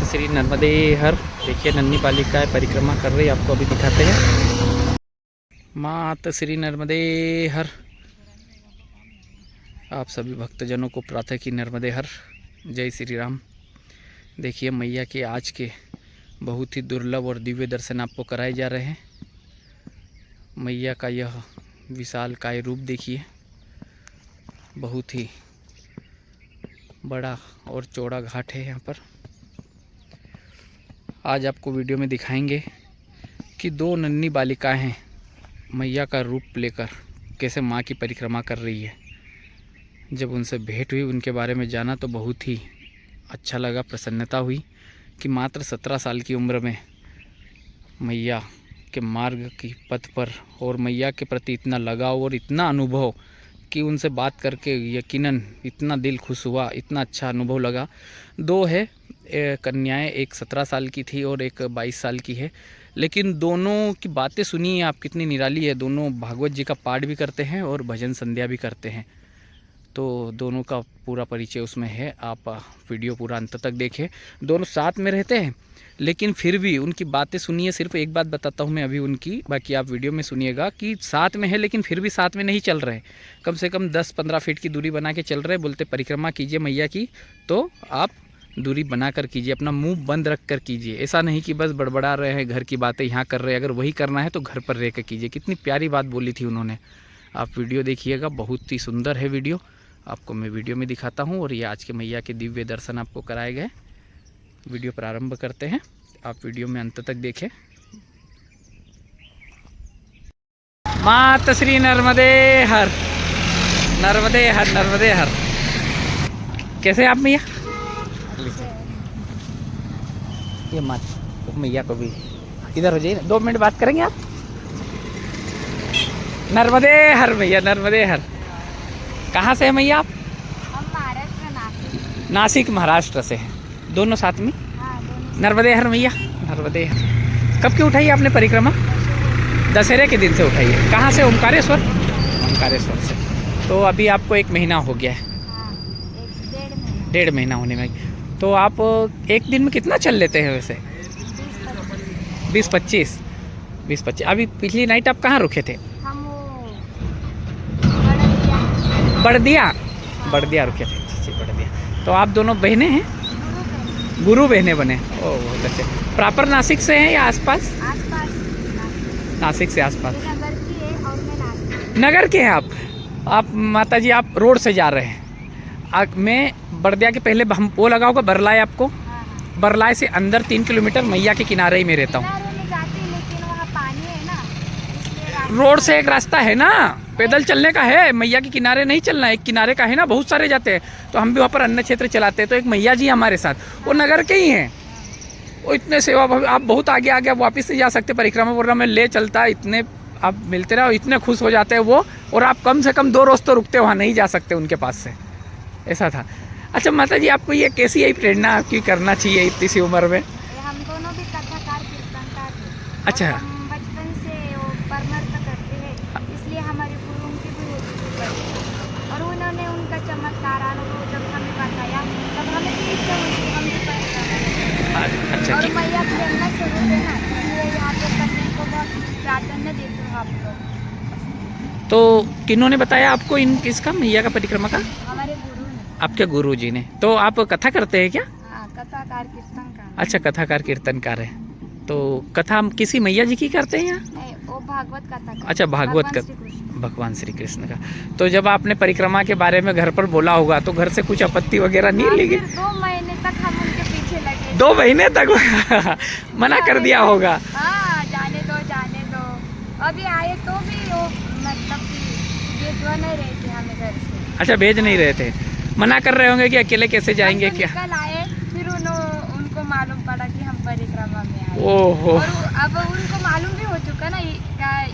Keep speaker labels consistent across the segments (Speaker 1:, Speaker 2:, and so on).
Speaker 1: श्री नर्मदे हर। देखिए नन्ही बालिका परिक्रमा कर रही है, आपको अभी दिखाते हैं। माता श्री नर्मदे हर। आप सभी भक्तजनों को प्रार्थना की नर्मदे हर। जय श्री राम। देखिए मैया के आज के बहुत ही दुर्लभ और दिव्य दर्शन आपको कराए जा रहे हैं। मैया का यह विशालकाय रूप देखिए, बहुत ही बड़ा और चौड़ा घाट है यहाँ पर। आज आपको वीडियो में दिखाएंगे कि दो नन्ही बालिकाएं मैया का रूप लेकर कैसे माँ की परिक्रमा कर रही है। जब उनसे भेंट हुई, उनके बारे में जाना तो बहुत ही अच्छा लगा, प्रसन्नता हुई कि मात्र 17 साल की उम्र में मैया के मार्ग की पथ पर और मैया के प्रति इतना लगाव और इतना अनुभव कि उनसे बात करके यकीनन इतना दिल खुश हुआ, इतना अच्छा अनुभव लगा। दो है कन्याएं, एक 17 साल की थी और एक 22 साल की है, लेकिन दोनों की बातें सुनिए आप, कितनी निराली है। दोनों भागवत जी का पाठ भी करते हैं और भजन संध्या भी करते हैं। तो दोनों का पूरा परिचय उसमें है, आप वीडियो पूरा अंत तक देखें। दोनों साथ में रहते हैं लेकिन फिर भी उनकी बातें सुनिए। सिर्फ एक बात बताता हूँ मैं अभी उनकी, बाकी आप वीडियो में सुनिएगा कि साथ में है लेकिन फिर भी साथ में नहीं चल रहे। कम से कम 10-15 फीट की दूरी बना के चल रहे। बोलते परिक्रमा कीजिए मैया की तो आप दूरी बना कर कीजिए, अपना मुंह बंद रख कर कीजिए। ऐसा नहीं कि बस बड़बड़ा रहे हैं, घर की बातें यहाँ कर रहे हैं। अगर वही करना है तो घर पर रह कर कीजिए। कितनी प्यारी बात बोली थी उन्होंने। आप वीडियो देखिएगा, बहुत ही सुंदर है वीडियो। आपको मैं वीडियो में दिखाता हूँ। और ये आज के मैया के दिव्य दर्शन आपको कराए गए। वीडियो प्रारंभ करते हैं, आप वीडियो में अंत तक देखें। माता श्री नर्मदे हर, नर्मदे हर, नर्मदे हर। कैसे आप मैया? ये मत मैया को भी इधर हो जाइए ना, 2 मिनट बात करेंगे आप। नर्मदे हर मैया, नर्मदे हर। कहाँ से है मैया आप?
Speaker 2: हम महाराष्ट्र, नासिक।
Speaker 1: नासिक महाराष्ट्र से हैं दोनों साथ में?
Speaker 2: हाँ, दोनों।
Speaker 1: नर्मदे हर मैया, नर्मदे हर। कब की उठाई आपने परिक्रमा? दशहरे के दिन से उठाई है। कहाँ से? ओमकारेश्वर? ओमकारेश्वर से। तो अभी आपको 1 महीना हो गया है?
Speaker 2: हाँ, 1-1.5 महीना।
Speaker 1: 1.5 महीना होने में। तो आप एक दिन में कितना चल लेते हैं वैसे? 20-25। अभी पिछली नाइट आप कहाँ रुके थे?
Speaker 2: हम वो
Speaker 1: बड़दिया रुके थे। जी, बड़दिया। तो आप दोनों बहनें हैं? गुरु बहनें बने। ओह बहुत अच्छे। प्रॉपर नासिक से हैं या आसपास?
Speaker 2: आसपास।
Speaker 1: नासिक से आसपास।
Speaker 2: ये नगर की है और मैं नासिक।
Speaker 1: नगर के हैं आप माता जी, आप रोड से जा रहे हैं। मैं बड़दिया के पहले हम वो लगा होगा बरलाए आपको।
Speaker 2: हाँ,
Speaker 1: बरलाए से अंदर 3 किलोमीटर मैया के किनारे ही में रहता हूँ।
Speaker 2: किनारे में जाती, लेकिन वहाँ पानी है ना, इसलिए
Speaker 1: रोड से एक रास्ता है ना, पैदल चलने का है। मैया के किनारे नहीं चलना है, एक किनारे का है ना, बहुत सारे जाते हैं। तो हम भी वहाँ पर अन्न क्षेत्र चलाते हैं। तो एक मैया जी हमारे साथ, वो नगर के ही हैं। वो इतने सेवा भावी, आप बहुत आगे आगे आप वापस से जा सकते। परिक्रमा वगैरह में ले चलता है, इतने आप मिलते रहो, इतने खुश हो जाते हैं वो। और आप कम से कम 2 रोज़ तो रुकते, वहाँ नहीं जा सकते उनके पास से। ऐसा था। अच्छा माता जी, आपको ये कैसी यही प्रेरणा आपकी करना चाहिए इतनी सी उम्र में?
Speaker 2: हम दोनों भी कथाकार कीर्तनकार थे।
Speaker 1: अच्छा।
Speaker 2: और हम बचपन से वो परमर्थ करते हैं, इसलिए हमारी गुरुओं की भी होती। और उन्होंने उनका चमत्कार अनुभव जब हमें बताया, तब हमें भी इच्छा हुई कि हम भी परिक्रमा करें।
Speaker 1: अच्छा।
Speaker 2: और मैया प्रेरणा स्वरूप है ना, इसलिए यहाँ पे करने को बहुत प्राधान्य देते हो आप लोग।
Speaker 1: तो किन्होंने बताया आपको इसका मैया का परिक्रमा का?
Speaker 2: हमारे गुरु ने।
Speaker 1: आपके गुरु जी ने। तो आप कथा करते हैं क्या?
Speaker 2: हाँ, कथाकार कीर्तनकार।
Speaker 1: अच्छा, कथाकार कीर्तनकार है। तो कथा हम किसी मैया जी की करते हैं यहाँ?
Speaker 2: नहीं, वो भागवत कथा।
Speaker 1: अच्छा, भागवत का, भगवान श्री कृष्ण का। तो जब आपने परिक्रमा के बारे में घर पर बोला होगा तो घर से कुछ आपत्ति वगैरह नहीं लगी?
Speaker 2: 2 महीने तक हम उनके पीछे लगे।
Speaker 1: 2 महीने तक मना कर दिया होगा?
Speaker 2: हाँ, जाने दो जाने दो। अभी आए तो भी वो मतलब कि भेजवा नहीं रहे थे हमें घर से।
Speaker 1: अच्छा, भेज नहीं रहे थे, मना कर रहे होंगे कि अकेले कैसे जाएंगे क्या?
Speaker 2: कल आए, फिर उनको मालूम पड़ा कि हम परिक्रमा में आए।
Speaker 1: ओहो।
Speaker 2: और अब उनको मालूम भी हो चुका ना,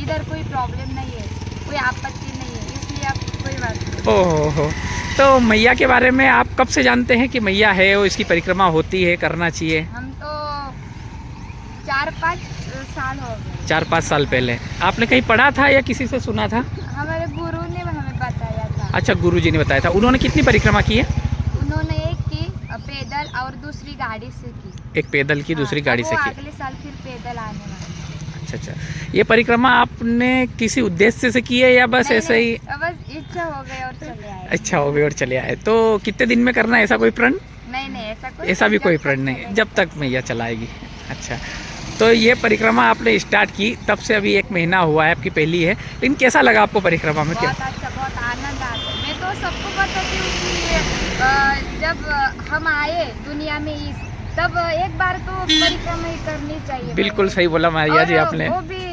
Speaker 2: इधर कोई प्रॉब्लम नहीं है, कोई आपत्ति नहीं है, इसलिए अब कोई बात नहीं।
Speaker 1: ओहो। तो मैया के बारे में आप कब से जानते हैं कि मैया है और इसकी परिक्रमा होती है, करना चाहिए?
Speaker 2: हम तो 4-5 साल हो गए।
Speaker 1: 4-5 साल पहले आपने कहीं पढ़ा था या किसी से सुना था?
Speaker 2: हमारे गुरु ने हमें बताया था।
Speaker 1: अच्छा, गुरु जी ने बताया था। उन्होंने कितनी परिक्रमा की है?
Speaker 2: उन्होंने एक की, पैदल और दूसरी गाड़ी से की।
Speaker 1: एक पैदल की, दूसरी गाड़ी से की।
Speaker 2: अगले साल फिर पैदल आने वाला।
Speaker 1: अच्छा, ये परिक्रमा आपने किसी उद्देश्य से की है या बस ऐसे ही?
Speaker 2: बस इच्छा हो गई और चले आए।
Speaker 1: अच्छा हो गई और चले आए। तो कितने दिन में करना है, ऐसा कोई प्रण?
Speaker 2: नहीं,
Speaker 1: ऐसा भी कोई प्रण नहीं, जब तक मैया चलाएगी। अच्छा, तो ये परिक्रमा आपने स्टार्ट की तब से अभी 1 महीना हुआ है, आपकी पहली है, लेकिन कैसा लगा आपको परिक्रमा में? क्या
Speaker 2: बहुत अच्छा, बहुत आनंद आता है। मैं तो सबको बताती हूँ कि जब हम आए दुनिया में तब एक बार तो परिक्रमा ही करनी चाहिए।
Speaker 1: बिल्कुल सही बोला मैया जी आपने।
Speaker 2: वो भी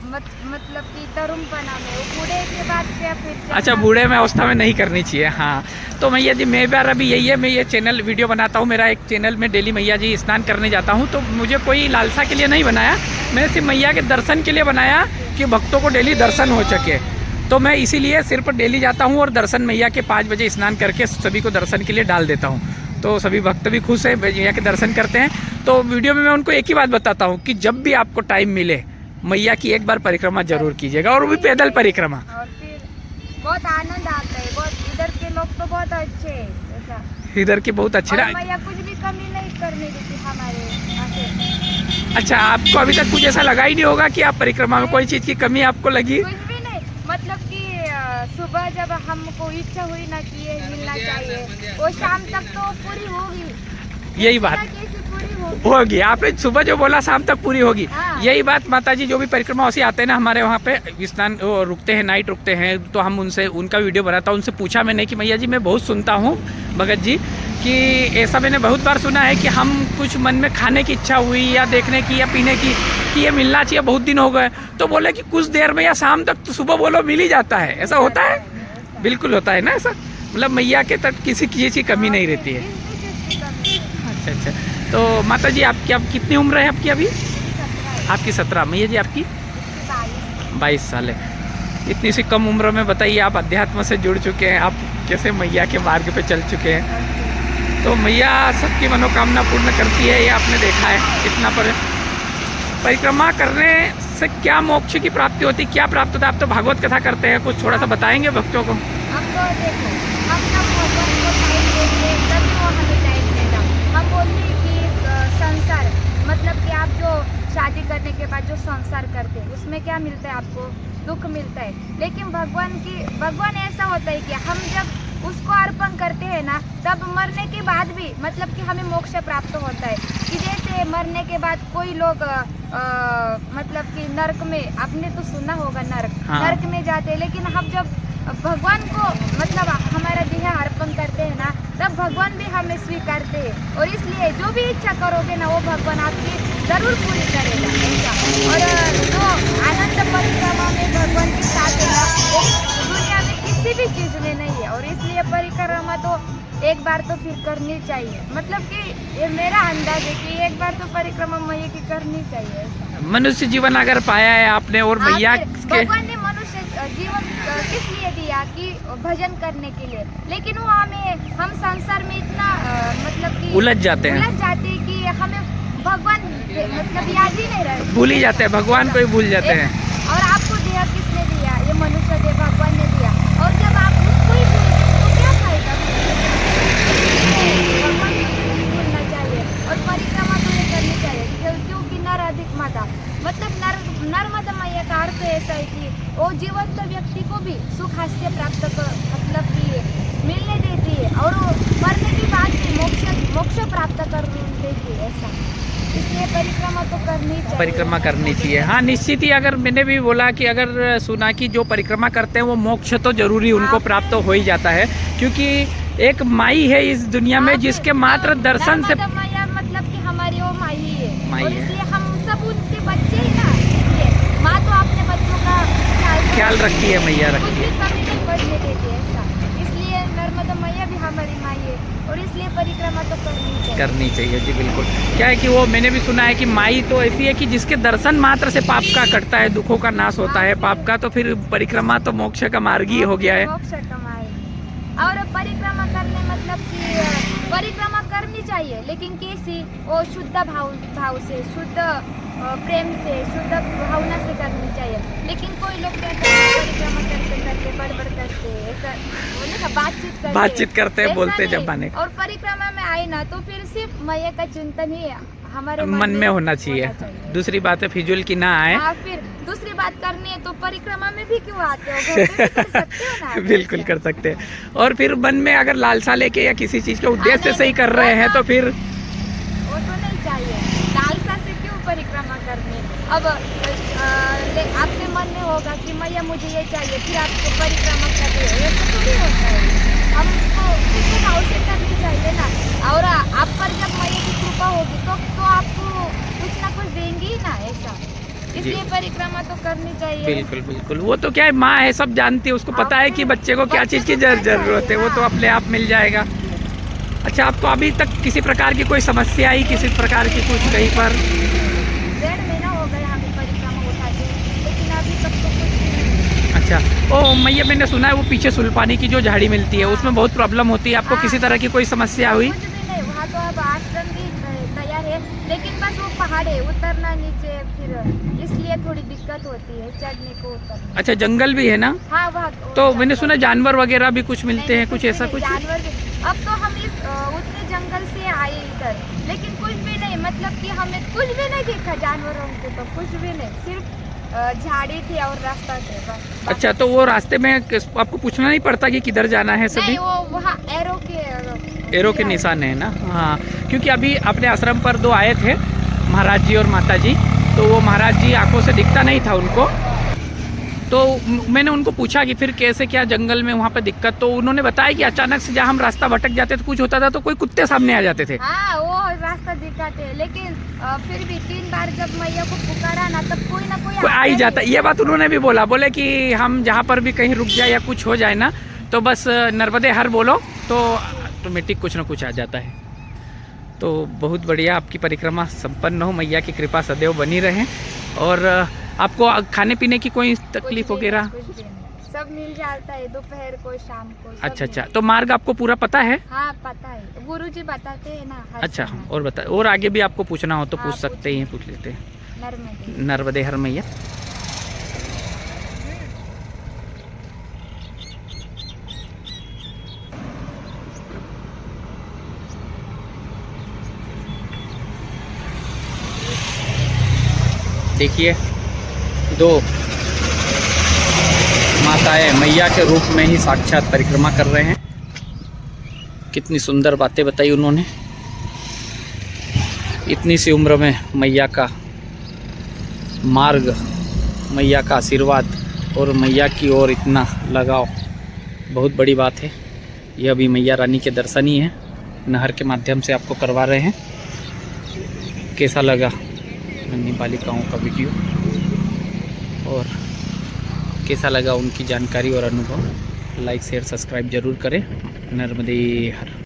Speaker 2: मतलब कि तरुणपना में, वो बूढ़े के बाद क्या फिर।
Speaker 1: अच्छा, बूढ़े में अवस्था में नहीं करनी चाहिए। हाँ, तो मैया जी मैं बार अभी यही है, मैं ये चैनल वीडियो बनाता हूँ, मेरा एक चैनल में डेली मैया जी स्नान करने जाता हूँ, तो मुझे कोई लालसा के लिए नहीं बनाया, मैंने सिर्फ मैया के दर्शन के लिए बनाया कि भक्तों को डेली दर्शन हो सके। तो मैं इसीलिए सिर्फ डेली जाता हूँ और दर्शन मैया के 5 बजे स्नान करके सभी को दर्शन के लिए डाल देता हूँ। तो सभी भक्त भी खुश हैं, मैया के दर्शन करते हैं। तो वीडियो में मैं उनको एक ही बात बताता हूँ कि जब भी आपको टाइम मिले मैया की एक बार परिक्रमा जरूर कीजिएगा, और वो भी पैदल परिक्रमा।
Speaker 2: और फिर बहुत आनंद आता है। बहुत इधर के लोग तो बहुत अच्छे हैं, ऐसा
Speaker 1: इधर के बहुत अच्छे ना।
Speaker 2: मैया कुछ भी कमी नहीं करने देती हमारे यहाँ से।
Speaker 1: अच्छा, आपको अभी तक कुछ ऐसा लगा ही नहीं होगा कि आप परिक्रमा में कोई चीज़ की कमी आपको लगी?
Speaker 2: कुछ भी नहीं, मतलब कि सुबह जब हमको इच्छा हुई ना कि ये मिलना चाहिए, वो शाम तक तो पूरी होगी।
Speaker 1: यही बात
Speaker 2: कैसे पूरी
Speaker 1: होगी, आपने सुबह जो बोला शाम तक पूरी होगी।
Speaker 2: हाँ।
Speaker 1: यही बात माताजी जो भी परिक्रमावासी आते हैं ना हमारे वहाँ पे स्नान रुकते हैं, नाइट रुकते हैं, तो हम उनसे उनका वीडियो बनाता हूँ। उनसे पूछा मैंने कि मैया जी मैं बहुत सुनता हूँ भगत जी कि ऐसा मैंने बहुत बार सुना है कि हम कुछ मन में खाने की इच्छा हुई या देखने की या पीने की कि ये मिलना चाहिए, बहुत दिन हो गए, तो बोले कि कुछ देर में या शाम तक तो सुबह बोलो मिल ही जाता है। ऐसा होता है? बिल्कुल होता है ना ऐसा, मतलब मैया के तक किसी चीज़ की कमी नहीं रहती है। अच्छा अच्छा, तो माता जी आपकी अब कितनी उम्र है आपकी अभी? आपकी 17। मैया जी आपकी 22 साल है। इतनी सी कम उम्र में बताइए आप अध्यात्म से जुड़ चुके हैं, आप कैसे मैया के मार्ग पे चल चुके हैं। तो मैया सबकी मनोकामना पूर्ण करती है, ये आपने देखा है कितना। पर परिक्रमा करने से क्या मोक्ष की प्राप्ति होती, क्या प्राप्त होता है? आप तो भागवत कथा करते हैं, कुछ थोड़ा सा बताएंगे भक्तों को?
Speaker 2: हमको देखो, हम जब भगवान को टाइम देंगे तभी वो हमें टाइम देगा। हम बोलते हैं कि संसार मतलब कि आप जो शादी करने के बाद जो संसार करते हैं उसमें क्या मिलता है? आपको दुख मिलता है। लेकिन भगवान ऐसा होता है कि हम जब उसको अर्पण करते हैं ना, तब मरने के बाद भी मतलब कि हमें मोक्ष प्राप्त होता है। कि जैसे मरने के बाद कोई लोग मतलब कि नरक में, आपने तो सुना होगा नरक,
Speaker 1: हाँ।
Speaker 2: नरक में जाते हैं। लेकिन हम जब भगवान को मतलब हमारा देह अर्पण करते हैं ना, तब भगवान भी हमें स्वीकारते हैं। और इसलिए जो भी इच्छा करोगे ना वो भगवान आपकी जरूर पूरी करेगा ऐसा। और जो आनंद परिक्रमा में भगवान के साथ है ना, वो दुनिया में किसी भी चीज में नहीं है। और इसलिए परिक्रमा तो एक बार तो फिर करनी चाहिए। मतलब कि ये मेरा अंदाज है कि एक बार तो परिक्रमा मैया की करनी चाहिए ऐसा।
Speaker 1: मनुष्य जीवन अगर पाया है आपने और मैया के,
Speaker 2: भगवान ने मनुष्य जीवन किस लिए दिया? कि भजन करने के लिए। लेकिन वो हम संसार में इतना मतलब कि
Speaker 1: उलझ जाते हैं
Speaker 2: कि हमें भगवान मतलब याद ही नहीं रहता,
Speaker 1: भूल ही जाते हैं, भगवान को ही भूल जाते हैं।
Speaker 2: और आपको देह किसने दिया? ये मनुष्य देह भगवान ने दिया। और जब आप उसको ही भूल गए तो क्या फायदा? भगवान को नहीं भूलना चाहिए और परिक्रमा तो ये करनी चाहिए, क्योंकि नर अधिक माता मतलब नर्मदा मैया का अर्थ ऐसा है कि वो जीवंत व्यक्ति को भी सुख हास्य प्राप्त मतलब कि मिलने देती है, और वो मरने के बाद भी मोक्ष प्राप्त कर देती है ऐसा। इसलिए परिक्रमा तो करनी चाहिए,
Speaker 1: परिक्रमा करनी चाहिए। हाँ निश्चित ही, अगर मैंने भी बोला कि अगर सुना कि जो परिक्रमा करते हैं वो मोक्ष तो जरूरी उनको प्राप्त हो ही जाता है, क्योंकि एक माई है इस दुनिया में जिसके मात्र दर्शन से
Speaker 2: मैया मतलब कि हमारी वो माई है।
Speaker 1: माई
Speaker 2: और
Speaker 1: है।
Speaker 2: इसलिए हम सब उनके बच्चे ही ना, इसलिए माँ तो अपने बच्चों का
Speaker 1: ख्याल रखती है, मैया
Speaker 2: कुछ
Speaker 1: रखती
Speaker 2: भी
Speaker 1: है।
Speaker 2: कमी नहीं पड़ने देती है ऐसा। इसलिए नर्मदा मैया भी हमारी माई है और इसलिए परिक्रमा तो करनी चाहिए
Speaker 1: जी बिल्कुल। क्या है कि वो मैंने भी सुना है कि माई तो ऐसी है कि जिसके दर्शन मात्र से पाप का कटता है, दुखों का नाश होता है पाप का, तो फिर परिक्रमा तो मोक्ष का मार्ग ही हो गया है।
Speaker 2: मोक्ष कमाए। और परिक्रमा करने मतलब मतलब कि परिक्रमा करनी चाहिए, लेकिन कैसी, वो शुद्ध भाव से, शुद्ध प्रेम से, शुद्ध भावना से करनी चाहिए। लेकिन कोई लोग कहते हैं परिक्रमा करते करते बड़बड़ करते, ऐसा बोले ना, बातचीत करते
Speaker 1: हैं, बोलते
Speaker 2: नहीं।
Speaker 1: जब बने।
Speaker 2: और परिक्रमा में आए ना तो फिर सिर्फ मैया का चिंतन ही हमारे
Speaker 1: मन में होना चाहिए। दूसरी बात है फिजूल की ना आए।
Speaker 2: हाँ, फिर दूसरी बात करनी है तो परिक्रमा में भी क्यों आते हो, घर पे भी कर सकते हो ना।
Speaker 1: बिल्कुल कर सकते हैं। और फिर मन में अगर लालसा लेके या किसी चीज के उद्देश्य से ही कर रहे हैं तो फिर
Speaker 2: वो तो नहीं चाहिए। लालसा से क्यों परिक्रमा करनी। अब आपके मन में होगा कि मैया मुझे ये चाहिए, फिर आपको परिक्रमा कर रहे हो, ऐसा तो नहीं होता है। हमको किसी भाव से करनी चाहिए ना। और आप पर जब मैया की कृपा होगी तो आपको कुछ ना कुछ देंगी ही ना, ऐसा। इसलिए परिक्रमा तो करनी चाहिए।
Speaker 1: बिल्कुल बिल्कुल। वो तो क्या है, माँ है, सब जानती है, उसको पता है कि बच्चे को क्या चीज़ की जरूरत है, वो तो अपने आप मिल जाएगा। अच्छा, आपको अभी तक किसी प्रकार की कोई समस्या आई, किसी प्रकार की कुछ कहीं पर?
Speaker 2: 1.5 महीना हो गया हमें परिक्रमा उठाते, लेकिन अभी तक तो कुछ नहीं।
Speaker 1: अच्छा, ओ मैया, मैंने सुना है वो पीछे सुल्पानी की जो झाड़ी मिलती है उसमें बहुत प्रॉब्लम होती है, आपको किसी तरह की कोई समस्या हुई?
Speaker 2: कुछ भी नहीं, वहाँ तो अब आश्रम भी तैयार है, लेकिन बस वो पहाड़ है, उतरना नीचे, फिर इसलिए थोड़ी दिक्कत होती है चढ़ने को, उतरने।
Speaker 1: अच्छा, जंगल भी है ना?
Speaker 2: हाँ, वहाँ
Speaker 1: तो मैंने सुना जानवर वगैरह भी कुछ मिलते हैं, कुछ ऐसा कुछ?
Speaker 2: जानवर भी। अब तो हम इस उतने जंगल से आए इधर, लेकिन कुछ भी नहीं, मतलब कि हमें कुछ भी नहीं देखा जानवरों को, तो कुछ भी नहीं, सिर्फ झाड़ी थी और रास्ता थे बस।
Speaker 1: अच्छा, तो वो रास्ते में आपको पूछना नहीं पड़ता कि किधर जाना है? सभी
Speaker 2: नहीं, वो वहाँ
Speaker 1: एरो के निशान है ना? हाँ, क्योंकि अभी अपने आश्रम पर 2 आए थे, महाराज जी और माता जी। तो वो महाराज जी आंखों से दिखता नहीं था उनको, तो मैंने उनको पूछा कि फिर कैसे, क्या जंगल में वहाँ पे दिक्कत? तो उन्होंने बताया कि अचानक से जहाँ हम रास्ता भटक जाते तो कुछ होता था तो कोई कुत्ते सामने आ जाते थे।
Speaker 2: हाँ, वो रास्ता दिखाते, लेकिन फिर भी 3 बार जब मैया को पुकारा ना, तब कोई ना कोई
Speaker 1: आ ही जाता। ये बात उन्होंने भी बोला, बोले कि हम जहाँ पर भी कहीं रुक जाए या कुछ हो जाए ना, तो बस नर्मदे हर बोलो तो ऑटोमेटिक कुछ ना कुछ आ जाता है। तो बहुत बढ़िया, आपकी परिक्रमा संपन्न हो, मैया की कृपा सदैव बनी रहे। और आपको खाने पीने की कोई तकलीफ वगैरह?
Speaker 2: सब मिल जाता है, दोपहर को, शाम को।
Speaker 1: अच्छा, तो मार्ग आपको पूरा पता है?
Speaker 2: हाँ, पता है, गुरुजी बताते हैं ना।
Speaker 1: अच्छा, और बता, और आगे भी आपको पूछना हो तो पूछ सकते हैं, पूछ लेते हैं। नर्मदे हर मैया। देखिए, 2 माताएं मैया के रूप में ही साक्षात परिक्रमा कर रहे हैं। कितनी सुंदर बातें बताई उन्होंने। इतनी सी उम्र में मैया का मार्ग, मैया का आशीर्वाद और मैया की ओर इतना लगाव, बहुत बड़ी बात है। यह भी मैया रानी के दर्शन ही है, नहर के माध्यम से आपको करवा रहे हैं। कैसा लगा नन्ही बालिकाओं का वीडियो, और कैसा लगा उनकी जानकारी और अनुभव? लाइक शेयर सब्सक्राइब जरूर करें। नर्मदे हर।